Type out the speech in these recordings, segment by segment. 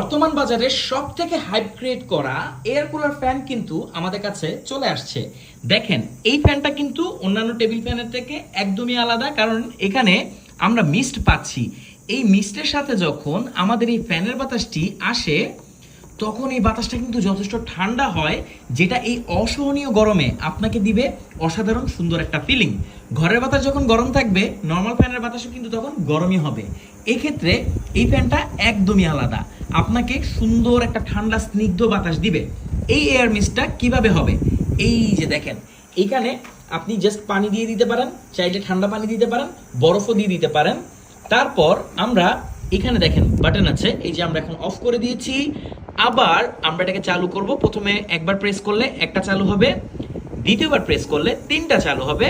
বর্তমান বাজারে সব থেকে হাইপ ক্রিয়েট করা এয়ার কুলার ফ্যান কিন্তু আমাদের কাছে চলে আসছে। দেখেন এই ফ্যানটা কিন্তু অন্যান্য টেবিল ফ্যানের থেকে একদমই আলাদা, কারণ এখানে আমরা মিস্ট পাচ্ছি। এই মিস্টের সাথে যখন আমাদের এই ফ্যানের বাতাসটি আসে তখন এই বাতাসটা কিন্তু যথেষ্ট ঠান্ডা হয়, যেটা এই অসহনীয় গরমে আপনাকে দিবে অসাধারণ সুন্দর একটা ফিলিং। ঘরের বাতাস যখন গরম থাকবে, নর্মাল ফ্যানের বাতাসও কিন্তু তখন গরমই হবে। এক্ষেত্রে এই ফ্যানটা একদমই আলাদা, আপনাকে সুন্দর একটা ঠান্ডা স্নিগ্ধ বাতাস দিবে। এই এয়ার মিস্টটা কিভাবে হবে, এই যে দেখেন এইখানে আপনি জাস্ট পানি দিয়ে দিতে পারেন, চাইলে ঠান্ডা পানি দিতে পারেন, বরফও দিয়ে দিতে পারেন। তারপর আমরা এখানে দেখেন বাটন আছে, এই যে আমরা এখন অফ করে দিয়েছি। আবার আমরা এটাকে চালু করব। প্রথমে একবার প্রেস করলে একটা চালু হবে, দ্বিতীয়বার প্রেস করলে তিনটা চালু হবে,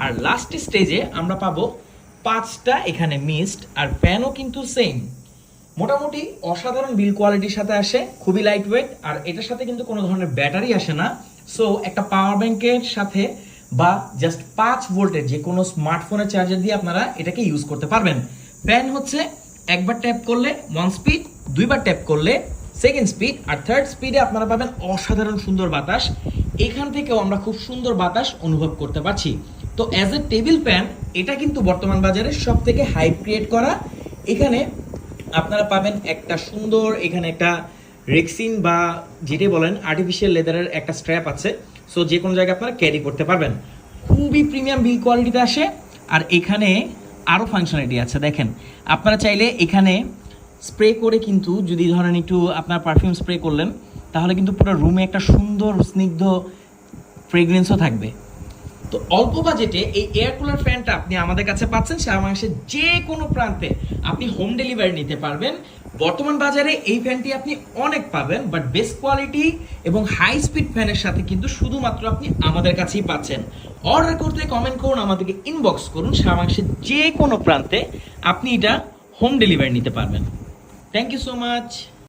আর লাস্ট স্টেজে আমরা পাবো পাঁচটা এখানে মিস্ট। আর ফ্যানও কিন্তু সেম, মোটামুটি অসাধারণ বিল কোয়ালিটির সাথে আসে, খুবই লাইট ওয়েট। আর এটার সাথে কিন্তু কোনো ধরনের ব্যাটারি আসে না। সো একটা পাওয়ার ব্যাংকের সাথে বা জাস্ট 5 ভোল্টের যে কোনো স্মার্টফোনের চার্জার দিয়ে আপনারা এটাকে ইউজ করতে পারবেন। ফ্যান হচ্ছে একবার ট্যাপ করলে 1 স্পিড, দুইবার ট্যাপ করলে 2nd স্পিড, আর 3rd স্পিডে আপনারা পাবেন অসাধারণ সুন্দর বাতাস। এখান থেকেও আমরা খুব সুন্দর বাতাস অনুভব করতে পারছি। তো অ্যাজ এ টেবিল ফ্যান এটা কিন্তু বর্তমান বাজারে সব থেকে হাইপ ক্রিয়েট করা। এখানে আপনারা পাবেন একটা সুন্দর, এখানে একটা রেক্সিন বা যেটাই বলেন আর্টিফিশিয়াল লেদারের একটা স্ট্র্যাপ আছে। সো যে কোনো জায়গায় আপনারা ক্যারি করতে পারবেন, খুবই প্রিমিয়াম বিল কোয়ালিটিতে আসে। আর এখানে আরও ফাংশনালিটি আছে, দেখেন আপনারা চাইলে এখানে স্প্রে করে কিন্তু যদি ধরেন একটু আপনার পারফিউম স্প্রে করলেন, তাহলে কিন্তু পুরো রুমে একটা সুন্দর স্নিগ্ধ ফ্রেগরেন্সও থাকবে। তো অল্প বাজেটে এই এয়ার কুলার ফ্যানটা আপনি আমাদের কাছে পাচ্ছেন। সারা বাংলাদেশের যে কোনো প্রান্তে আপনি হোম ডেলিভারি নিতে পারবেন। বর্তমান বাজারে এই ফ্যানটি আপনি অনেক পাবেন, বাট বেস্ট কোয়ালিটি এবং হাই স্পিড ফ্যানের সাথে কিন্তু শুধুমাত্র আপনি আমাদের কাছেই পাচ্ছেন। অর্ডার করতে কমেন্ট করুন, আমাদেরকে ইনবক্স করুন, সারা বাংলাদেশের যে কোনো প্রান্তে আপনি এটা হোম ডেলিভারি নিতে পারবেন। Thank you so much.